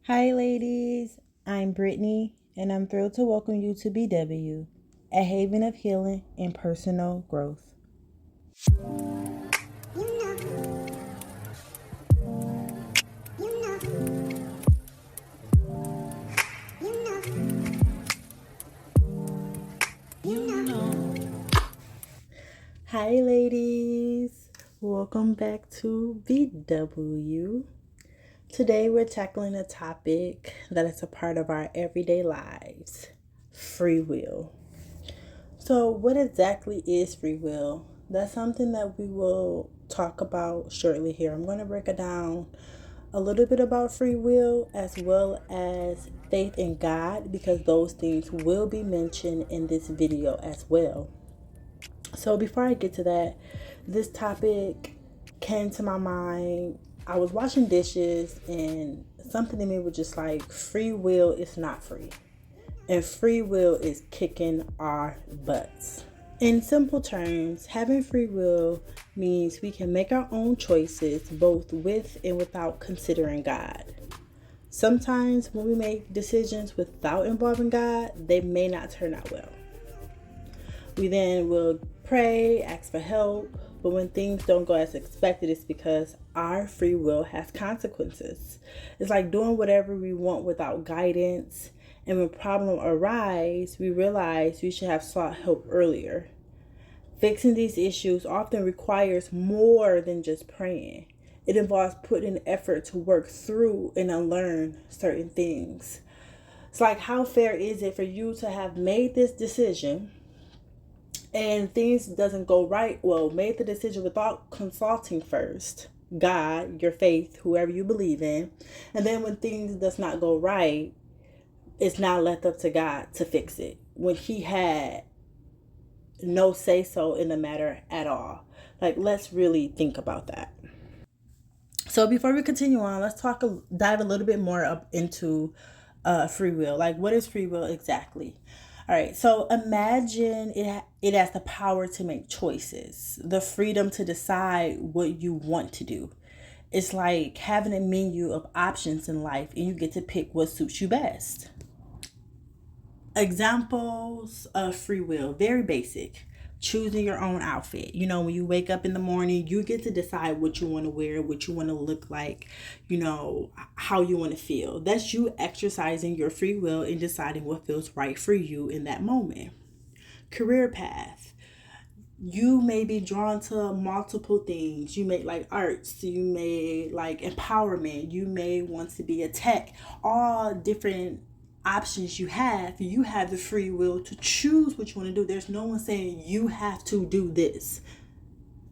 Hi, ladies. I'm Brittany, and I'm thrilled to welcome you to BW, a haven of healing and personal growth. Hi, ladies. Welcome back to BW. Today, we're tackling a topic that is a part of our everyday lives: free will. So, what exactly is free will? That's something that we will talk about shortly here. I'm going to break it down a little bit about free will as well as faith in God because those things will be mentioned in this video as well. So, before I get to that, this topic came to my mind. I was washing dishes and something in me was just like, free will is not free. And free will is kicking our butts. In simple terms, having free will means we can make our own choices both with and without considering God. Sometimes when we make decisions without involving God, they may not turn out well. We then will pray, ask for help, but when things don't go as expected, it's because our free will has consequences. It's like doing whatever we want without guidance. And when problems arise, we realize we should have sought help earlier. Fixing these issues often requires more than just praying. It involves putting effort to work through and unlearn certain things. It's like, how fair is it for you to have made this decision and things doesn't go right? Well, made the decision without consulting first God, your faith, whoever you believe in, and then when things does not go right, it's not left up to God to fix it when He had no say so in the matter at all. Like, let's really think about that. So before we continue on, let's dive a little bit more up into free will. Like, what is free will exactly? All right, so imagine it has the power to make choices, the freedom to decide what you want to do. It's like having a menu of options in life and you get to pick what suits you best. Examples of free will, very basic. Choosing your own outfit. You know, when you wake up in the morning, you get to decide what you want to wear, what you want to look like, how you want to feel. That's you exercising your free will and deciding what feels right for you in that moment. Career path. You may be drawn to multiple things. You may like arts, you may like empowerment, you may want to be a tech, all different options you have the free will to choose what you want to do. There's no one saying you have to do this.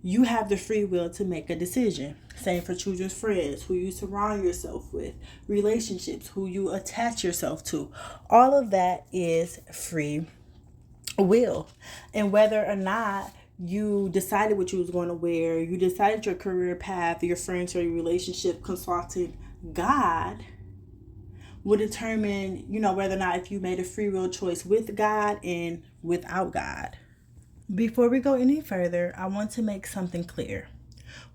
You have the free will to make a decision. Same for children's friends, who you surround yourself with, relationships, who you attach yourself to. All of that is free will. And whether or not you decided what you was going to wear, you decided your career path, your friends, or your relationship, consulting God will determine, whether or not if you made a free will choice with God and without God. Before we go any further, I want to make something clear.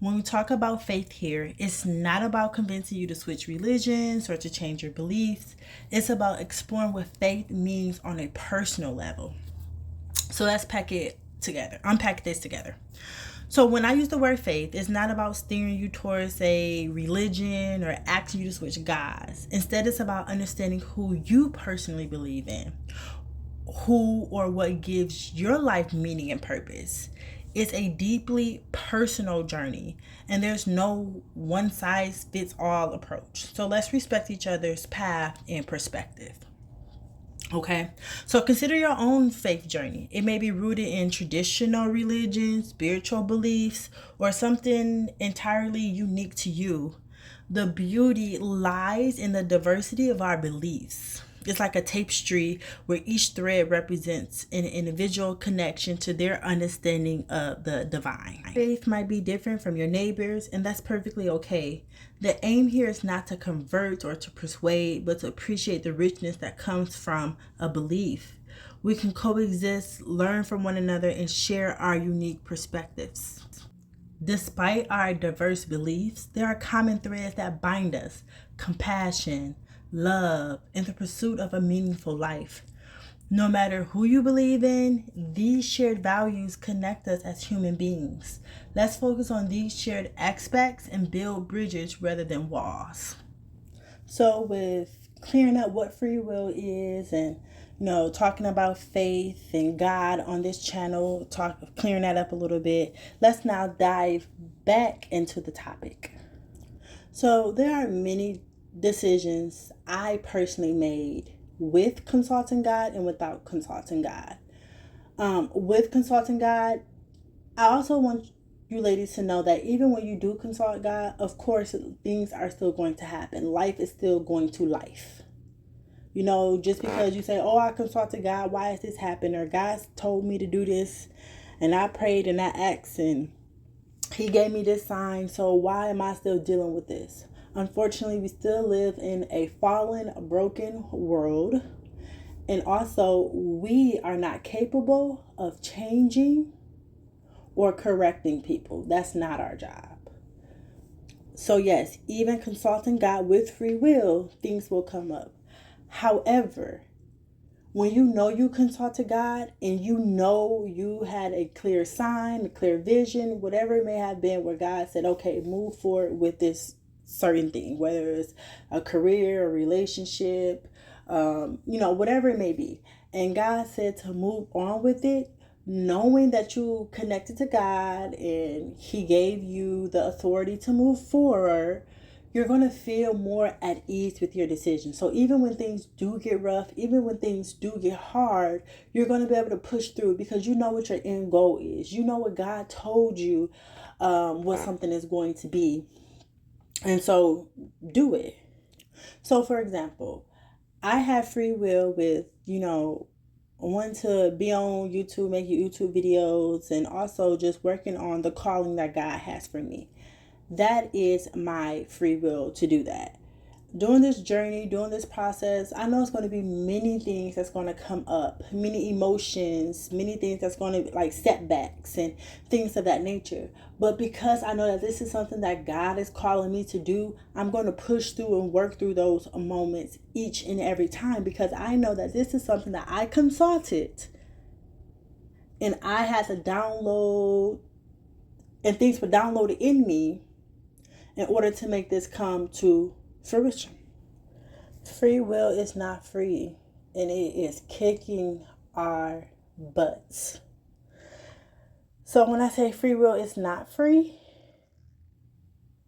When we talk about faith here, it's not about convincing you to switch religions or to change your beliefs. It's about exploring what faith means on a personal level. So let's unpack this together. So when I use the word faith, it's not about steering you towards a religion or asking you to switch gods. Instead, it's about understanding who you personally believe in, who or what gives your life meaning and purpose. It's a deeply personal journey, and there's no one size fits all approach. So let's respect each other's path and perspective. Okay, so consider your own faith journey. It may be rooted in traditional religion, spiritual beliefs, or something entirely unique to you. The beauty lies in the diversity of our beliefs. It's like a tapestry where each thread represents an individual connection to their understanding of the divine. Faith might be different from your neighbors, and that's perfectly okay. The aim here is not to convert or to persuade, but to appreciate the richness that comes from a belief. We can coexist, learn from one another, and share our unique perspectives. Despite our diverse beliefs, there are common threads that bind us: compassion, love, and the pursuit of a meaningful life. No matter who you believe in, these shared values connect us as human beings. Let's focus on these shared aspects and build bridges rather than walls. So, with clearing up what free will is and talking about faith and God on this channel, clearing that up a little bit, let's now dive back into the topic. So, there are many decisions I personally made with consulting God and without consulting God. With consulting God, I also want you ladies to know that even when you do consult God, of course, things are still going to happen. Life is still going to life. Just because you say, oh, I consulted God, why is this happening? Or God told me to do this, and I prayed and I asked, and He gave me this sign, so why am I still dealing with this? Unfortunately, we still live in a fallen, broken world. And also, we are not capable of changing or correcting people. That's not our job. So yes, even consulting God with free will, things will come up. However, when you consulted God and you had a clear sign, a clear vision, whatever it may have been, where God said, okay, move forward with this certain thing, whether it's a career, a relationship, whatever it may be. And God said to move on with it, knowing that you connected to God and He gave you the authority to move forward, you're going to feel more at ease with your decisions. So even when things do get rough, even when things do get hard, you're going to be able to push through because you know what your end goal is. You know what God told you what something is going to be. And so do it. So for example, I have free will with, wanting to be on YouTube, making YouTube videos, and also just working on the calling that God has for me. That is my free will to do that. During this journey, during this process, I know it's going to be many things that's going to come up, many emotions, many things that's going to be like setbacks and things of that nature. But because I know that this is something that God is calling me to do, I'm going to push through and work through those moments each and every time because I know that this is something that I consulted and I had to download and things were downloaded in me in order to make this come to fruition. Free will is not free, and it is kicking our butts. So when I say free will is not free,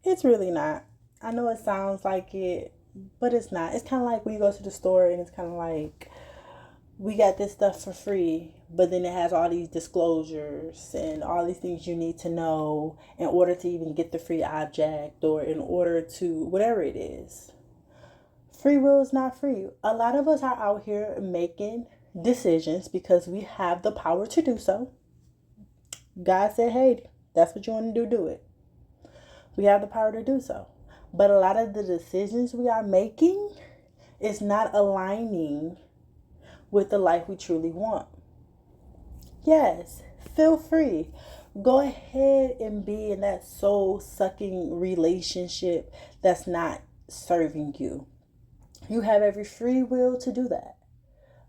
it's really not. I know it sounds like it, but it's not. It's kind of like when you go to the store and it's kind of like, we got this stuff for free, but then it has all these disclosures and all these things you need to know in order to even get the free object or in order to whatever it is. Free will is not free. A lot of us are out here making decisions because we have the power to do so. God said, hey, that's what you want to do it. We have the power to do so. But a lot of the decisions we are making is not aligning with the life we truly want. Yes, feel free. Go ahead and be in that soul-sucking relationship that's not serving you. You have every free will to do that.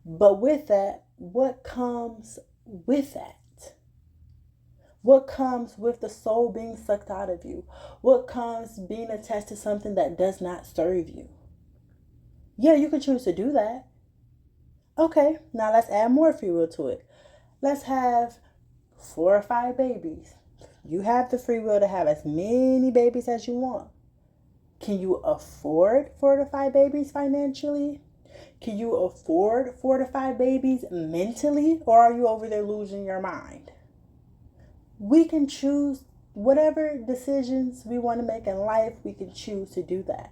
But with that, what comes with that? What comes with the soul being sucked out of you? What comes being attached to something that does not serve you? Yeah, you can choose to do that. Okay, now let's add more free will to it. Let's have 4 or 5 babies. You have the free will to have as many babies as you want. Can you afford 4 to 5 babies financially? Can you afford 4 to 5 babies mentally? Or are you over there losing your mind? We can choose whatever decisions we want to make in life. We can choose to do that.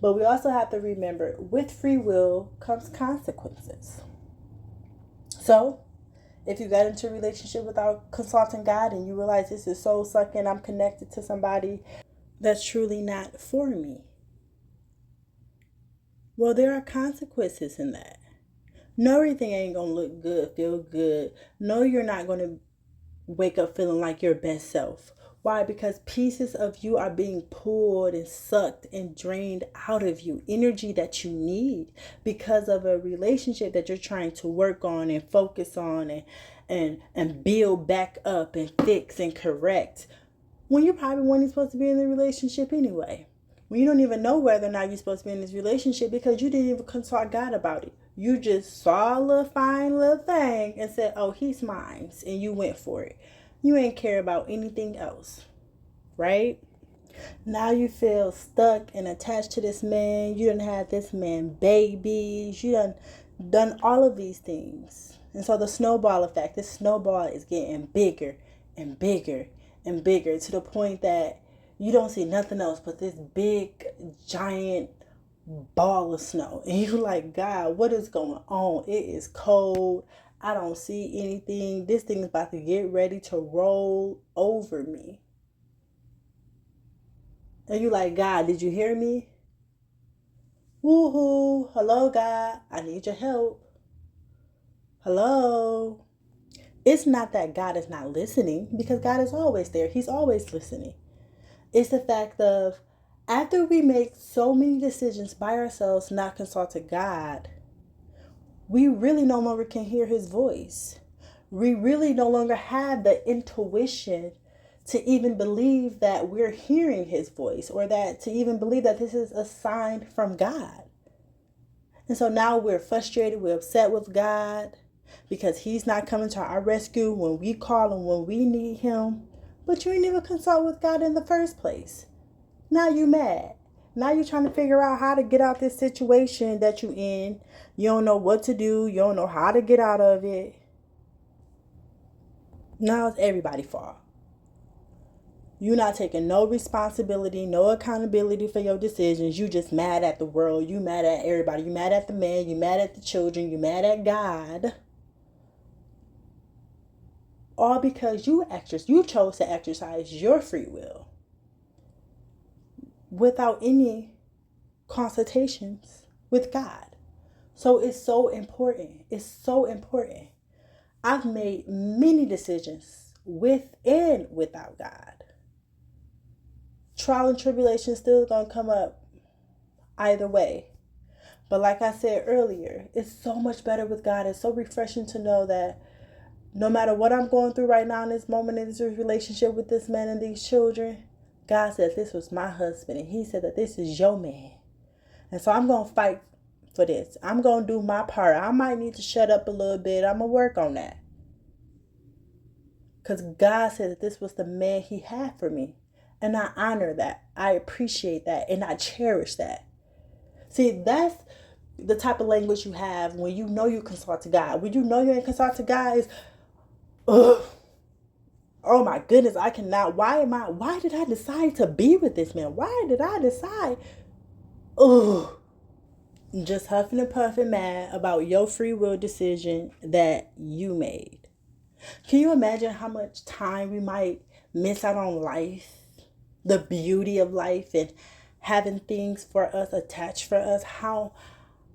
But we also have to remember, with free will comes consequences. So, if you got into a relationship without consulting God and you realize this is soul sucking, I'm connected to somebody that's truly not for me. Well, there are consequences in that. No, everything ain't going to look good, feel good. No, you're not going to wake up feeling like your best self. Why? Because pieces of you are being pulled and sucked and drained out of you. Energy that you need because of a relationship that you're trying to work on and focus on and build back up and fix and correct. When you probably weren't supposed to be in the relationship anyway. When you don't even know whether or not you're supposed to be in this relationship because you didn't even consult God about it. You just saw a little fine little thing and said, oh, he's mine. And you went for it. You ain't care about anything else, right? Now you feel stuck and attached to this man. You done had this man babies. You done all of these things. And so the snowball effect, this snowball is getting bigger and bigger and bigger to the point that you don't see nothing else but this big, giant ball of snow. And you're like, God, what is going on? It is cold. I don't see anything. This thing is about to get ready to roll over me. And you're like, God, did you hear me? Woohoo. Hello, God. I need your help. Hello. It's not that God is not listening, because God is always there. He's always listening. It's the fact of, after we make so many decisions by ourselves, not consulting God, we really no longer can hear his voice. We really no longer have the intuition to even believe that we're hearing his voice, or that to even believe that this is a sign from God. And so now we're frustrated, we're upset with God because he's not coming to our rescue when we call him, when we need him. But you ain't even consult with God in the first place. Now you mad. Now you're trying to figure out how to get out this situation that you in. You don't know what to do. You don't know how to get out of it. Now it's everybody's fault. You're not taking no responsibility, no accountability for your decisions. You just mad at the world. You mad at everybody. You mad at the man. You mad at the children. You mad at God. All because you chose to exercise your free will without any consultations with God. So it's so important. It's so important. I've made many decisions with and without God. Trial and tribulation still gonna come up either way. But like I said earlier, it's so much better with God. It's so refreshing to know that no matter what I'm going through right now in this moment, in this relationship with this man and these children, God said this was my husband, and he said that this is your man. And so I'm going to fight for this. I'm going to do my part. I might need to shut up a little bit. I'm going to work on that. Because God said that this was the man he had for me. And I honor that. I appreciate that. And I cherish that. See, that's the type of language you have when you know you consult to God. When you know you ain't consult to God is, ugh. Oh my goodness, I cannot. Why did I decide to be with this man? Why did I decide? Ugh. Just huffing and puffing mad about your free will decision that you made. Can you imagine how much time we might miss out on life? The beauty of life and having things for us attached for us. How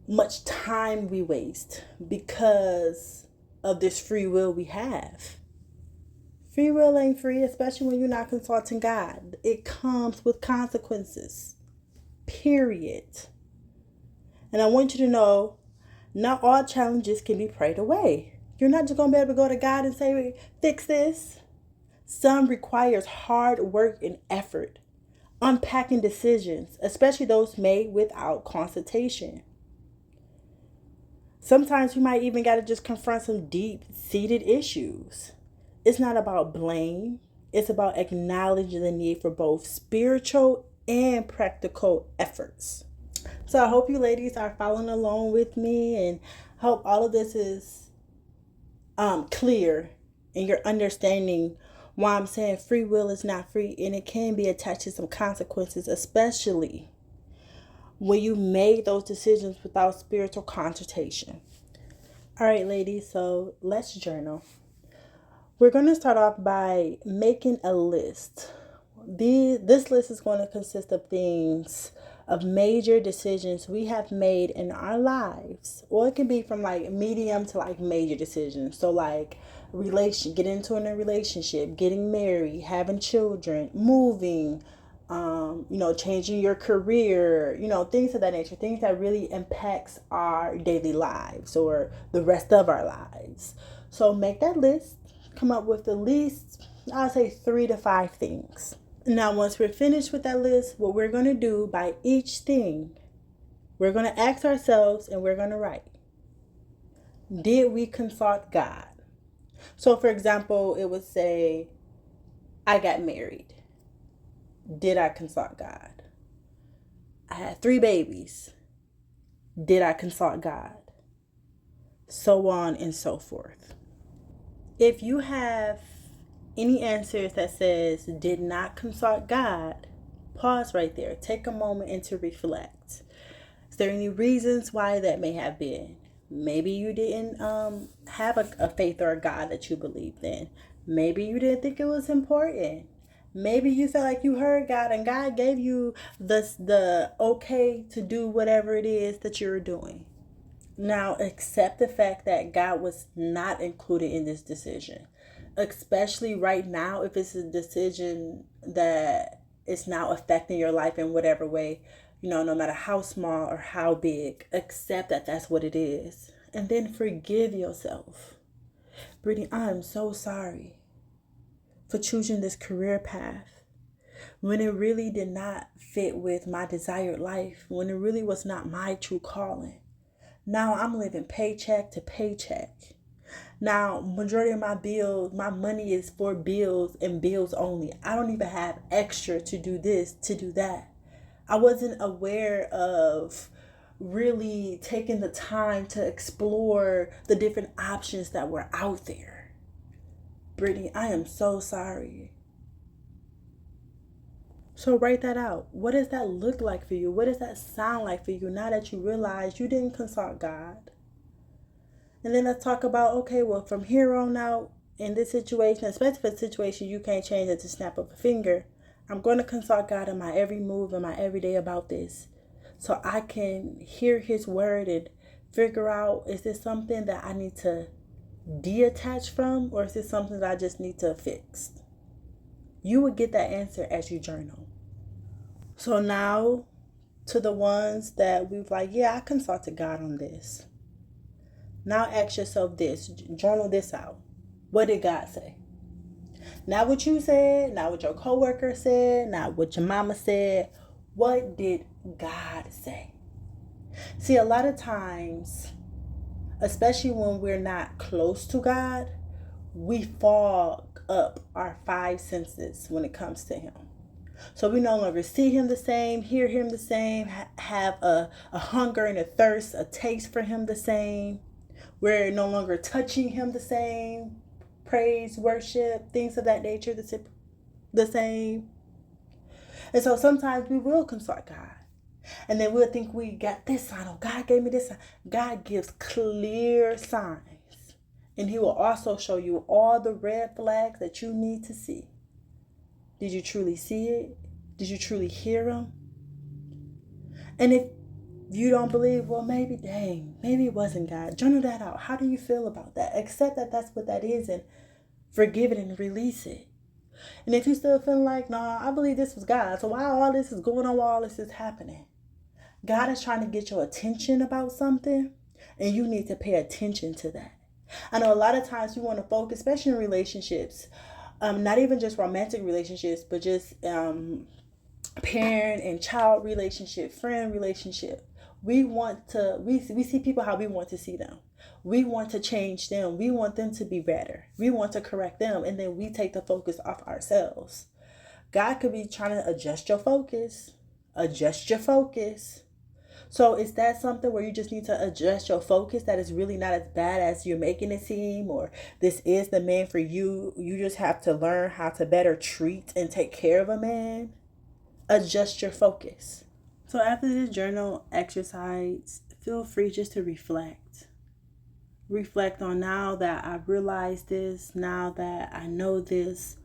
much time we waste because of this free will we have. Free will ain't free, especially when you're not consulting God. It comes with consequences. Period. And I want you to know, not all challenges can be prayed away. You're not just going to be able to go to God and say, fix this. Some requires hard work and effort. Unpacking decisions, especially those made without consultation. Sometimes you might even got to just confront some deep-seated issues. It's not about blame. It's about acknowledging the need for both spiritual and practical efforts. So I hope you ladies are following along with me, and hope all of this is clear in your understanding why I'm saying free will is not free, and it can be attached to some consequences, especially when you made those decisions without spiritual consultation. All right, ladies, so let's journal. We're going to start off by making a list. This list is going to consist of things, of major decisions we have made in our lives. Or it can be from like medium to like major decisions. So like Getting into a relationship, getting married, having children, moving, changing your career, things of that nature, things that really impacts our daily lives or the rest of our lives. So make that list, come up with at least, I'll say 3 to 5 things. Now, once we're finished with that list, what we're going to do by each thing, we're going to ask ourselves and we're going to write, did we consult God? So, for example, it would say, I got married. Did I consult God? I had 3 babies. Did I consult God? So on and so forth. If you have any answers that says did not consult God, pause right there. Take a moment and to reflect. Is there any reasons why that may have been? Maybe you didn't have a faith or a God that you believed in. Maybe you didn't think it was important. Maybe you felt like you heard God and God gave you the okay to do whatever it is that you're doing. Now, accept the fact that God was not included in this decision, especially right now if it's a decision that is now affecting your life in whatever way, no matter how small or how big. Accept that that's what it is. And then forgive yourself. Brittany, I'm so sorry for choosing this career path when it really did not fit with my desired life, when it really was not my true calling. Now I'm living paycheck to paycheck. Now, majority of my money is for bills and bills only. I don't even have extra to do this, to do that. I wasn't aware of really taking the time to explore the different options that were out there. Brittany, I am so sorry. So write that out. What does that look like for you? What does that sound like for you now that you realize you didn't consult God? And then let's talk about, okay, well, from here on out, in this situation, especially if it's a situation you can't change at the snap of a finger, I'm going to consult God in my every move and my everyday about this, so I can hear His word and figure out, is this something that I need to detach from, or is this something that I just need to fix? You would get that answer as you journal. So now, to the ones that we've like, yeah, I consulted God on this. Now ask yourself this, journal this out. What did God say? Not what you said, not what your coworker said, not what your mama said. What did God say? See, a lot of times, especially when we're not close to God, we fog up our 5 senses when it comes to Him. So we no longer see Him the same, hear Him the same, have a hunger and a thirst, a taste for Him the same. We're no longer touching Him the same. Praise, worship, things of that nature the same. And so sometimes we will consult God. And then we'll think we got this sign. Oh, God gave me this sign. God gives clear signs. And He will also show you all the red flags that you need to see. Did you truly see it? Did you truly hear Him? And if you don't believe, well, maybe it wasn't God. Journal that out. How do you feel about that? Accept that that's what that is and forgive it and release it. And if you still feeling like, nah, I believe this was God, so why all this is going on, while all this is happening? God is trying to get your attention about something, and you need to pay attention to that. I know a lot of times we want to focus, especially in relationships, not even just romantic relationships, but just parent and child relationship, friend relationship. We see people how we want to see them. We want to change them. We want them to be better. We want to correct them. And then we take the focus off ourselves. God could be trying to adjust your focus. Adjust your focus. So is that something where you just need to adjust your focus, that is really not as bad as you're making it seem, or this is the man for you? You just have to learn how to better treat and take care of a man. Adjust your focus. So after this journal exercise, feel free just to reflect. Reflect on, now that I've realized this, now that I know this,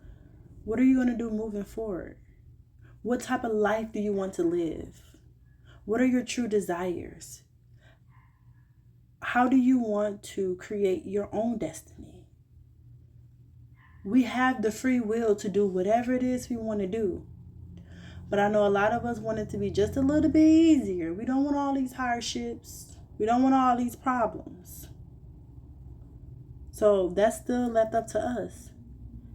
what are you going to do moving forward? What type of life do you want to live? What are your true desires? How do you want to create your own destiny? We have the free will to do whatever it is we want to do. But I know a lot of us want it to be just a little bit easier. We don't want all these hardships. We don't want all these problems. So that's still left up to us.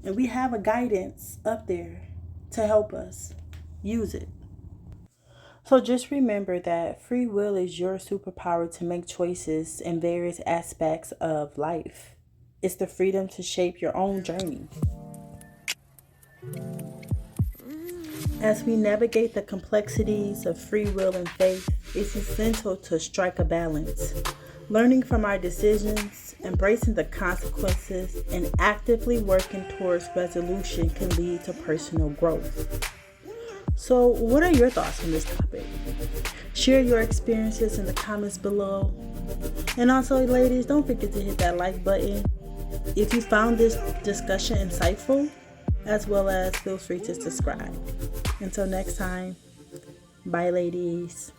And we have a guidance up there to help us. Use it. So just remember that free will is your superpower to make choices in various aspects of life. It's the freedom to shape your own journey. As we navigate the complexities of free will and faith, it's essential to strike a balance. Learning from our decisions, embracing the consequences, and actively working towards resolution can lead to personal growth. So, what are your thoughts on this topic? Share your experiences in the comments below. And also, ladies, don't forget to hit that like button if you found this discussion insightful, as well as feel free to subscribe. Until next time, bye, ladies.